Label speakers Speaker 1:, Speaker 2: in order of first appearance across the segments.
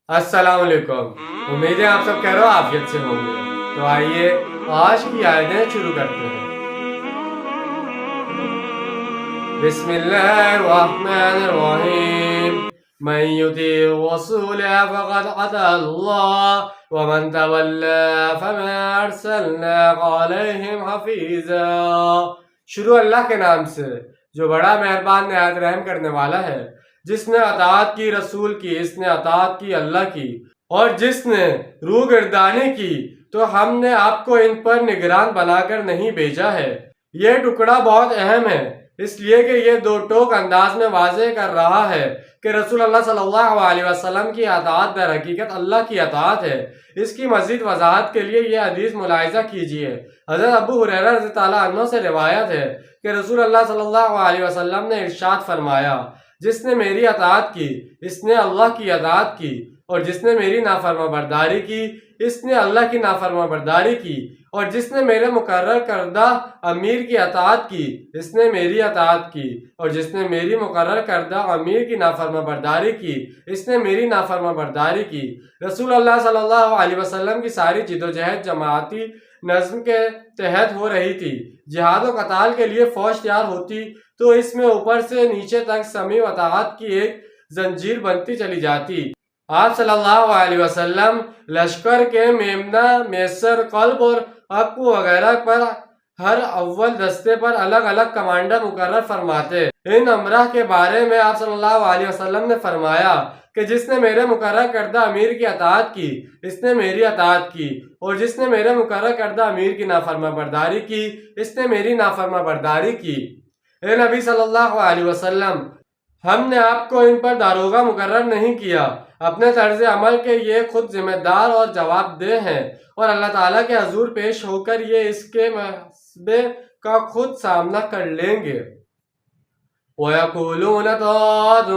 Speaker 1: السلام علیکم، امید ہے آپ سب کہہ رہے ہو عافیت سے ہوں گے۔ تو آئیے آج کی آیتیں شروع کرتے ہیں۔ بسم اللہ الرحمن الرحیم، من یطیع الرسول فقد اطاع اللہ ومن تولی فما ارسلناک علیہم حفیظا۔ شروع اللہ کے نام سے جو بڑا مہربان نہایت رحم کرنے والا ہے۔ جس نے اطاعت کی رسول کی، اس نے اطاعت کی اللہ کی، اور جس نے روح گردانی کی تو ہم نے آپ کو ان پر نگران بنا کر نہیں بھیجا ہے۔ یہ ٹکڑا بہت اہم ہے، اس لیے کہ یہ دو ٹوک انداز میں واضح کر رہا ہے کہ رسول اللہ صلی اللہ علیہ وسلم کی اطاعت در حقیقت اللہ کی اطاعت ہے۔ اس کی مزید وضاحت کے لیے یہ حدیث ملاحظہ کیجیے۔ حضرت ابو ہریرہ رضی اللہ عنہ سے روایت ہے کہ رسول اللہ صلی اللہ علیہ وسلم نے ارشاد فرمایا، جس نے میری اطاعت کی اس نے اللہ کی اطاعت کی، اور جس نے میری نافرما برداری کی اس نے اللہ کی نافرما برداری کی، اور جس نے میرے مقرر کردہ امیر کی اطاعت کی اس نے میری اطاعت کی، اور جس نے میری مقرر کردہ امیر کی نافرما برداری کی اس نے میری نافرما برداری کی۔ رسول اللہ صلی اللہ علیہ وسلم کی ساری جدوجہد جماعتی نظم کے تحت ہو رہی تھی۔ جہاد و قتال کے لیے فوج تیار ہوتی تو اس میں اوپر سے نیچے تک سمیع اطاعت کی ایک زنجیر بنتی چلی جاتی۔ آپ صلی اللہ علیہ وسلم لشکر کے میمنہ، میسر، قلب اور عقو وغیرہ پر ہر اول دستے پر الگ الگ کمانڈر مقرر فرماتے۔ ان امرہ کے بارے میں آپ صلی اللہ علیہ وسلم نے فرمایا کہ جس نے میرے مقرر کردہ امیر کی اطاعت کی اس نے میری اطاعت کی، اور جس نے میرے مقرر کردہ امیر کی نافرما برداری کی اس نے میری نافرما برداری کی۔ اے نبی صلی اللہ علیہ وسلم، ہم نے آپ کو ان پر داروغہ مقرر نہیں کیا، اپنے طرز عمل کے یہ خود ذمہ دار اور جواب دہ ہیں، اور اللہ تعالیٰ کے حضور پیش ہو کر یہ اس کے محاسبے کا خود سامنا کر لیں گے۔ وَيَقُولُونَ طَاعَةٌ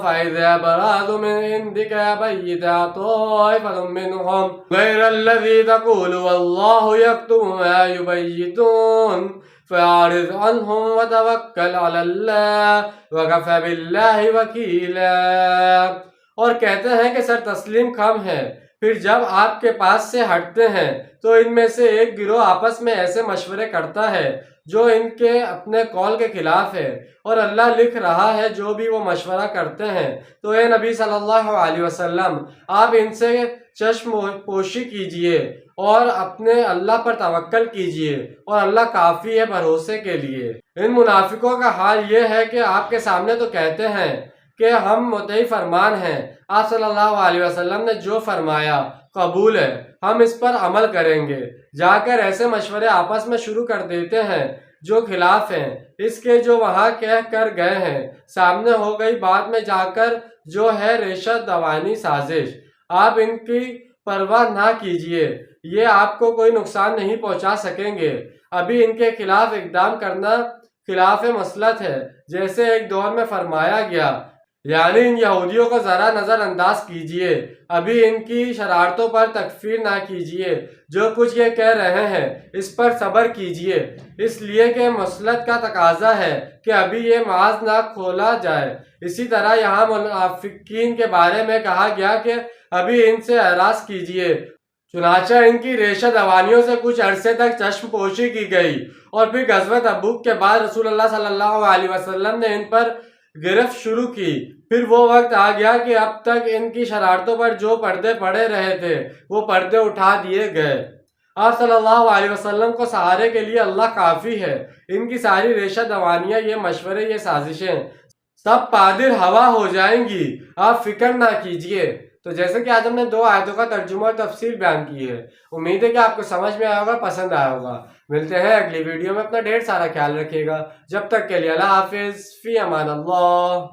Speaker 1: فَإِذَا بَرَزُوا مِنْ عِنْدِكَ بَيَّتْ طَائِفَةٌ مِّنْهُمْ غَيْرَ الَّذِي تَقُولُ وَاللَّهُ يَكْتُبُ مَا يُبَيِّتُونَ فَأَعْرِضْ عَنْهُمْ وَتَوَكَّلْ عَلَى اللَّهِ وَكَفَى بِاللَّهِ وَكِيلًا۔ اور کہتے ہیں کہ سر تسلیم کم ہے، پھر جب آپ کے پاس سے ہٹتے ہیں تو ان میں سے ایک گروہ آپس میں ایسے مشورے کرتا ہے جو ان کے اپنے قول کے خلاف ہے، اور اللہ لکھ رہا ہے جو بھی وہ مشورہ کرتے ہیں۔ تو اے نبی صلی اللہ علیہ وسلم، آپ ان سے چشم پوشی کیجئے اور اپنے اللہ پر توکل کیجئے، اور اللہ کافی ہے بھروسے کے لیے۔ ان منافقوں کا حال یہ ہے کہ آپ کے سامنے تو کہتے ہیں کہ ہم مطیع فرمان ہیں، آپ صلی اللہ علیہ وسلم نے جو فرمایا قبول ہے، ہم اس پر عمل کریں گے، جا کر ایسے مشورے آپس میں شروع کر دیتے ہیں جو خلاف ہیں اس کے جو وہاں کہہ کر گئے ہیں، سامنے ہو گئی بعد میں جا کر جو ہے ریشہ دوانی سازش۔ آپ ان کی پرواہ نہ کیجئے، یہ آپ کو کوئی نقصان نہیں پہنچا سکیں گے۔ ابھی ان کے خلاف اقدام کرنا خلاف مصلحت ہے، جیسے ایک دور میں فرمایا گیا، یعنی ان یہودیوں کو ذرا نظر انداز کیجئے، ابھی ان کی شرارتوں پر تکفیر نہ کیجئے، جو کچھ یہ کہہ رہے ہیں اس پر صبر کیجئے، اس لیے کہ مصلحت کا تقاضا ہے کہ ابھی یہ معاذ نہ کھولا جائے۔ اسی طرح یہاں منافقین کے بارے میں کہا گیا کہ ابھی ان سے اعراض کیجئے، چنانچہ ان کی ریشہ دوانیوں سے کچھ عرصے تک چشم پوشی کی گئی، اور پھر غزوہ تبوک کے بعد رسول اللہ صلی اللہ علیہ وسلم نے ان پر گرفت شروع کی۔ پھر وہ وقت آ گیا کہ اب تک ان کی شرارتوں پر جو پردے پڑے رہے تھے وہ پردے اٹھا دیے گئے۔ آپ صلی اللہ علیہ وسلم کو سہارے کے لیے اللہ کافی ہے۔ ان کی ساری ریشہ دوانیاں، یہ مشورے، یہ سازشیں سب پادر ہوا ہو جائیں گی، آپ فکر نہ کیجئے۔ تو جیسے کہ آج ہم نے 2 آیتوں کا ترجمہ اور تفسیر بیان کی ہے، امید ہے کہ آپ کو سمجھ میں آیا ہوگا، پسند آیا ہوگا۔ ملتے ہیں اگلی ویڈیو میں، اپنا ڈھیر سارا خیال رکھیے گا۔ جب تک کے لیے اللہ حافظ، فی امان اللہ۔